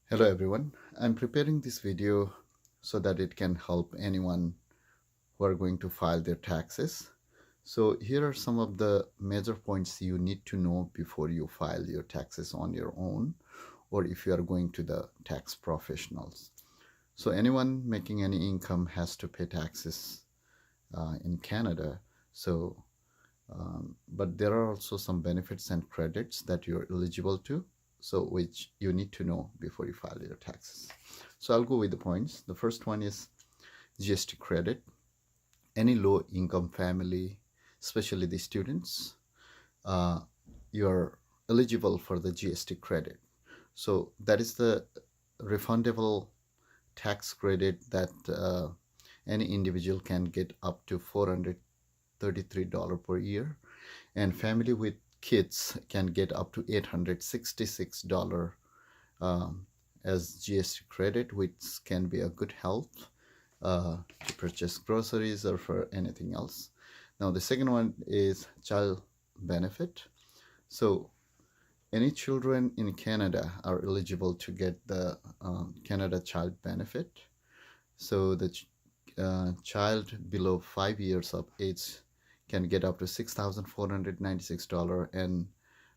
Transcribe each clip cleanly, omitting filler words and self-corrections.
Hello everyone. I'm preparing this video so that it can help anyone who are going to file their taxes. So here are some of the major points you need to know before you file your taxes on your own or if you are going to the tax professionals. So anyone making any income has to pay taxes in Canada. So but there are also some benefits and credits that you're eligible to, so which you need to know before you file your taxes. So I'll go with the points. The first one is GST credit. Any low income family, especially the students, uh, you're eligible for the GST credit. So that is the refundable tax credit that any individual can get up to $433 per year, and family with kids can get up to $866 um, as GST credit, which can be a good help to purchase groceries or for anything else. Now, the second one is child benefit. So, any children in Canada are eligible to get the Canada Child Benefit. So, the child below 5 years of age can get up to $6,496, and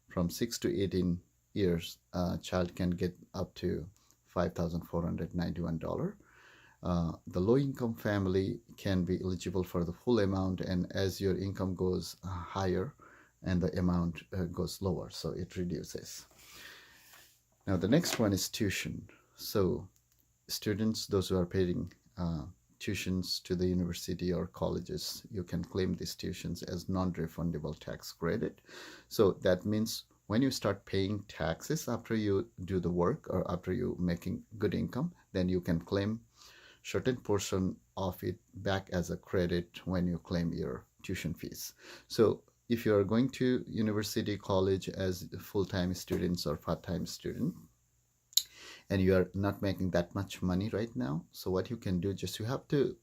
from 6 to 18 years, a child can get up to $5,491. The low income family can be eligible for the full amount, and as your income goes higher and the amount goes lower, so it reduces. Now, the next one is tuition. So, students, those who are paying tuitions to the university or colleges, you can claim these tuitions as non-refundable tax credit. So that means when you start paying taxes after you do the work or after you making good income, then you can claim certain portion of it back as a credit when you claim your tuition fees. So if you are going to university, college as full-time students or part-time student, and you are not making that much money right now, so what you can do, just you have to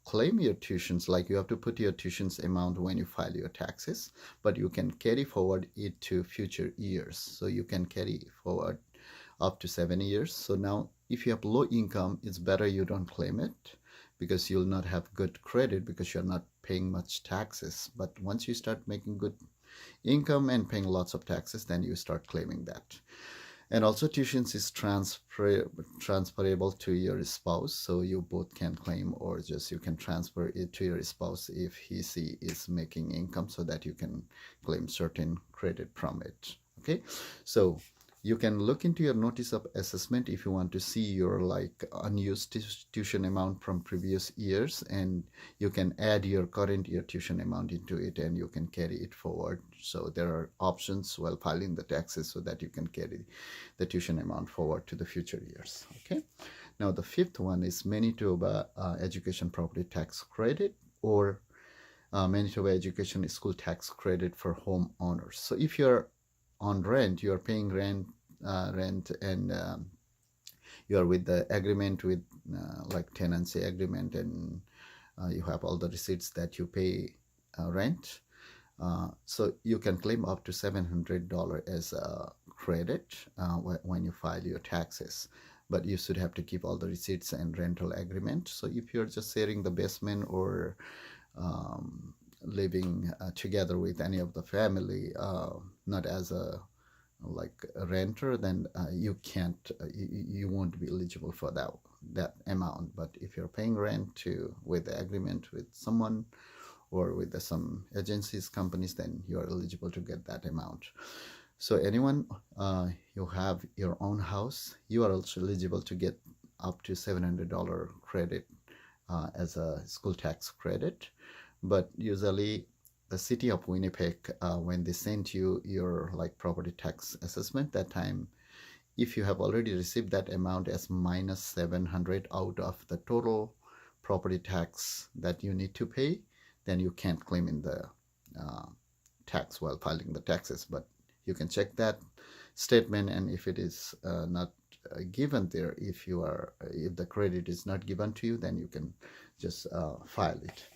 claim your tuitions, like you have to put your tuitions amount when you file your taxes, but you can carry forward it to future years. So you can carry forward up to 7 years. So now if you have low income, it's better you don't claim it because you'll not have good credit because you're not paying much taxes. But once you start making good income and paying lots of taxes, then you start claiming that. And also tuitions is transferable to your spouse, so you both can claim, or just you can transfer it to your spouse if she is making income, so that you can claim certain credit from it. Okay, so you can look into your notice of assessment if you want to see your like unused tuition amount from previous years, and you can add your current year tuition amount into it and you can carry it forward. So there are options while filing the taxes so that you can carry the tuition amount forward to the future years. Okay, now the fifth one is Manitoba education property tax credit, or Manitoba education school tax credit for homeowners. So if you're on rent, you are paying rent, and you are with the agreement with like tenancy agreement, and you have all the receipts that you pay rent. So you can claim up to $700 as a credit when you file your taxes. But you should have to keep all the receipts and rental agreement. So if you're just sharing the basement or living together with any of the family, not as a like a renter, then you can't, you won't be eligible for that amount. But if you're paying rent to with the agreement with someone or with some agencies, companies, then you are eligible to get that amount. So anyone you have your own house, you are also eligible to get up to $700 credit as a school tax credit. But usually the city of Winnipeg, when they send you your like property tax assessment, that time, if you have already received that amount as minus 700 out of the total property tax that you need to pay, then you can't claim in the uh, tax while filing the taxes. But you can check that statement, and if it is not given there, if the credit is not given to you, then you can just file it.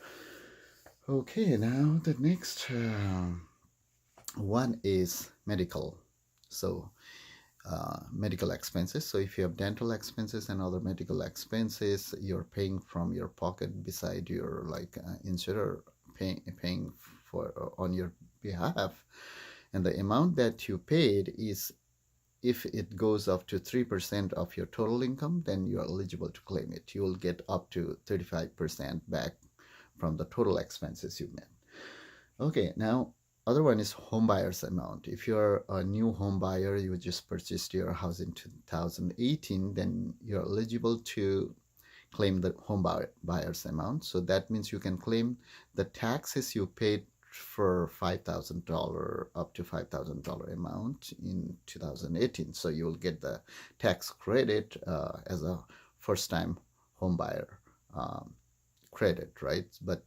Okay, now the next one is medical. So medical expenses. So if you have dental expenses and other medical expenses, you're paying from your pocket beside your like insurer paying for on your behalf, and the amount that you paid is, if it goes up to 3% of your total income, then you are eligible to claim it. You will get up to 35% back from the total expenses you made. Okay, now other one is home buyer's amount. If you're a new home buyer, you just purchased your house in 2018, then you're eligible to claim the home buyer's amount. So that means you can claim the taxes you paid for $5,000 up to $5,000 amount in 2018. So you will get the tax credit as a first-time home buyer. Credit, right? But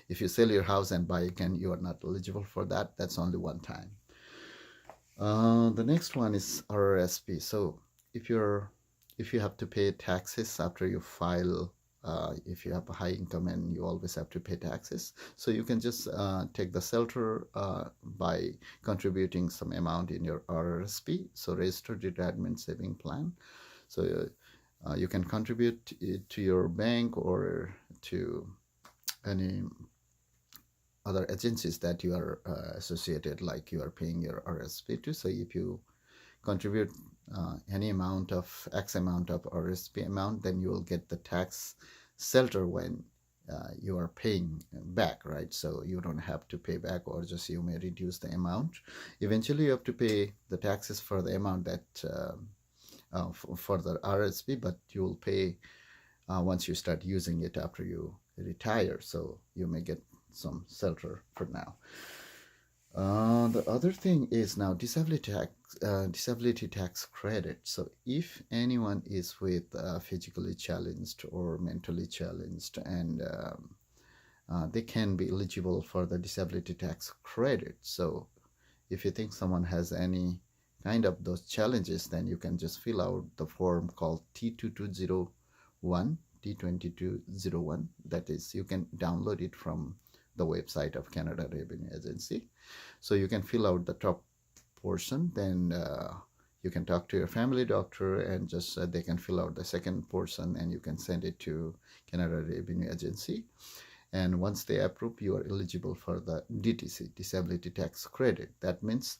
if you sell your house and buy again, you are not eligible for that. That's only one time. The next one is RRSP. So if you have to pay taxes after you file, if you have a high income and you always have to pay taxes, so you can just take the shelter by contributing some amount in your RRSP, so Registered Retirement Saving Plan. So you can contribute it to your bank or to any other agencies that you are associated, like you are paying your RSP to. So if you contribute any amount of X amount of RSP amount, then you will get the tax shelter when you are paying back, right? So you don't have to pay back, or just you may reduce the amount. Eventually, you have to pay the taxes for the amount that for the RSP, but you will pay once you start using it after you retire. So you may get some shelter for now. The other thing is now disability tax credit. So if anyone is with physically challenged or mentally challenged, and they can be eligible for the disability tax credit. So if you think someone has any kind of those challenges, then you can just fill out the form called T2201, T2201. That is, you can download it from the website of Canada Revenue Agency. So you can fill out the top portion, then you can talk to your family doctor, and just they can fill out the second portion, and you can send it to Canada Revenue Agency. And once they approve, you are eligible for the DTC, Disability Tax Credit. That means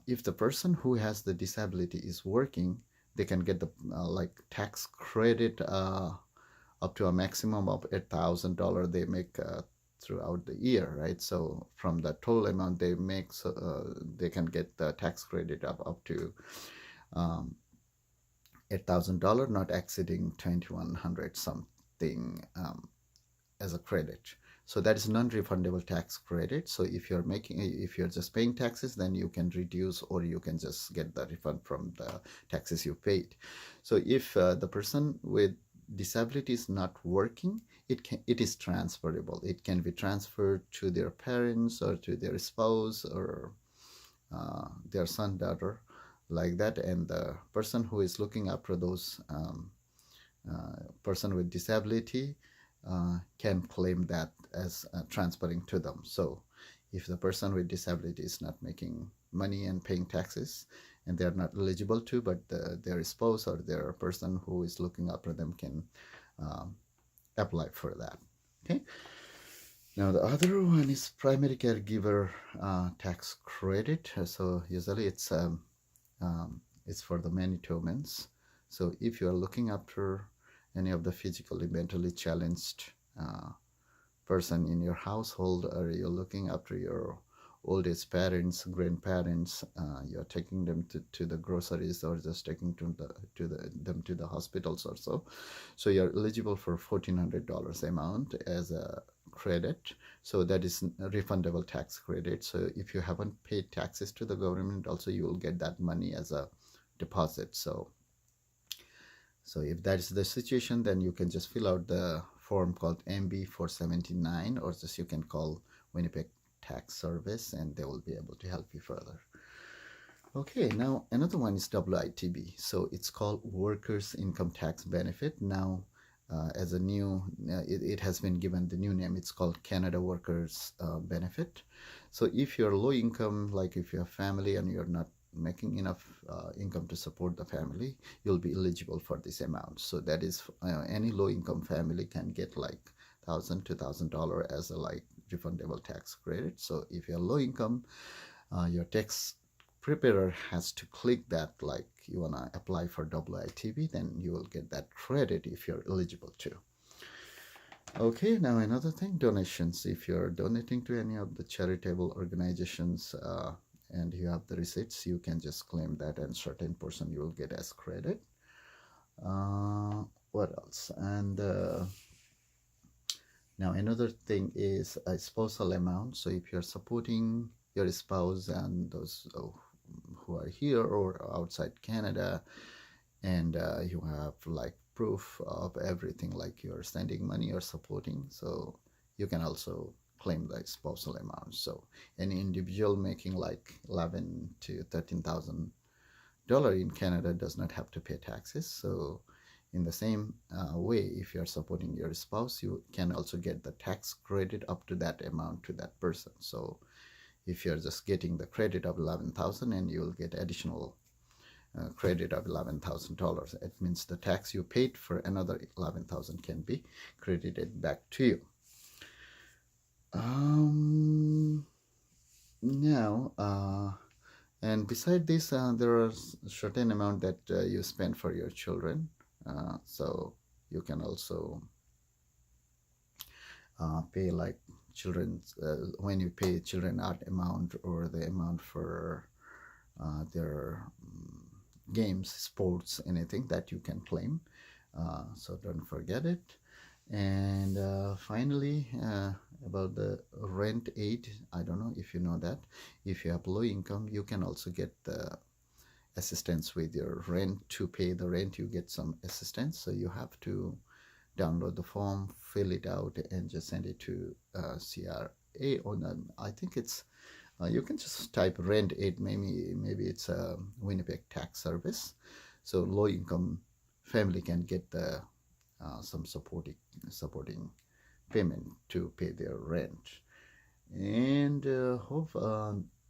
if the person who has the disability is working, they can get the like tax credit up to a maximum of $8,000 they make throughout the year, right? So from the total amount they make, so, they can get the tax credit up to $8,000, not exceeding 2,100 something as a credit. So that is non-refundable tax credit. So if you're just paying taxes, then you can reduce, or you can just get the refund from the taxes you paid. So if the person with disability is not working, it is transferable. It can be transferred to their parents or to their spouse or their son, daughter, like that. And the person who is looking after those person with disability can claim that as transferring to them. So if the person with disability is not making money and paying taxes, and they're not eligible to, but their spouse or their person who is looking after them can apply for that. Okay. Now the other one is primary caregiver tax credit. So usually it's for the Manitobans. So if you are looking after any of the physically, mentally challenged person in your household, or you're looking after your oldest parents, grandparents, you're taking them to the groceries, or just taking them to the hospitals or so. So you're eligible for $1,400 amount as a credit. So that is a refundable tax credit. So if you haven't paid taxes to the government, also you will get that money as a deposit. So if that is the situation, then you can just fill out the form called MB 479, or just you can call Winnipeg Tax Service, and they will be able to help you further. Okay, now another one is WITB. So it's called Workers' Income Tax Benefit. Now, as a new, it has been given the new name. It's called Canada Workers Benefit. So if you're low income, like if you have family and you're not making enough income to support the family, you'll be eligible for this amount. So that is any low income family can get like $1,000 to $2,000 as a like refundable tax credit. So if you're low income, your tax preparer has to click that like you want to apply for WITV, then you will get that credit if you're eligible to. Okay, now another thing, donations. If you're donating to any of the charitable organizations and you have the receipts, you can just claim that, and certain portion you will get as credit. What else? And now another thing is a spousal amount. So if you're supporting your spouse and those who are here or outside Canada, and you have like proof of everything, like you're sending money or supporting, so you can also claim the spousal amount. So any individual making like $11,000 to $13,000 in Canada does not have to pay taxes. So in the same way, if you're supporting your spouse, you can also get the tax credit up to that amount to that person. So if you're just getting the credit of 11,000 and you will get additional credit of $11,000, it means the tax you paid for another 11,000 can be credited back to you. Now, and beside this, there are certain amount that you spend for your children. So you can also pay like children's when you pay children art amount or the amount for their games, sports, anything that you can claim. So don't forget it. And finally, about the rent aid, I don't know if you know that. If you have low income, you can also get the assistance with your rent. To pay the rent, you get some assistance. So you have to download the form, fill it out, and just send it to CRA. Or I think it's you can just type rent aid. Maybe it's a Winnipeg tax service. So low income family can get the some supporting payment to pay their rent. And hope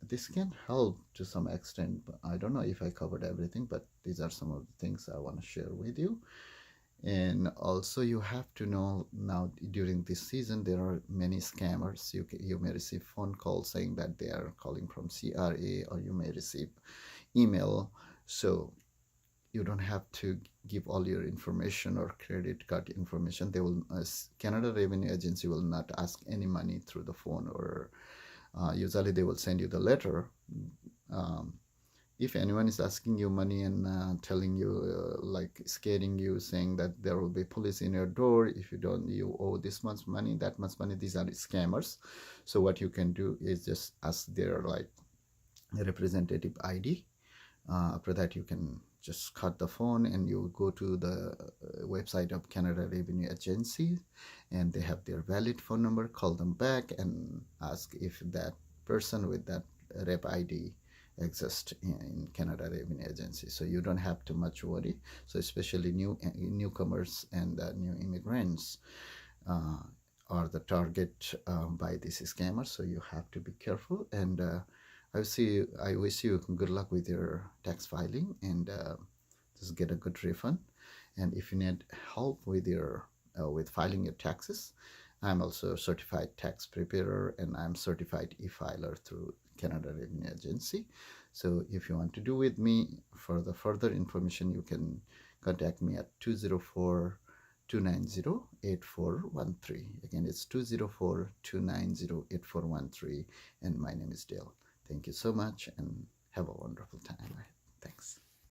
this can help to some extent. I don't know if I covered everything, but these are some of the things I want to share with you. And also you have to know now during this season there are many scammers. You may receive phone calls saying that they are calling from CRA, or you may receive email. So you don't have to give all your information or credit card information. They will Canada Revenue Agency will not ask any money through the phone, or usually they will send you the letter. If anyone is asking you money and telling you like scaring you, saying that there will be police in your door if you don't, you owe this much money, that much money, these are scammers. So what you can do is just ask their like representative ID. After that you can just cut the phone and you go to the website of Canada Revenue Agency, and they have their valid phone number. Call them back and ask if that person with that rep ID exist in Canada Revenue Agency. So you don't have too much worry. So especially newcomers and new immigrants are the target by these scammers. So you have to be careful. And I wish you good luck with your tax filing, and just get a good refund. And if you need help with your with filing your taxes, I'm also a certified tax preparer, and I'm certified e-filer through Canada Revenue Agency. So if you want to do with me for the further information, you can contact me at 204-290-8413. Again, it's 204-290-8413, and my name is Dale. Thank you so much, and have a wonderful time. Thanks.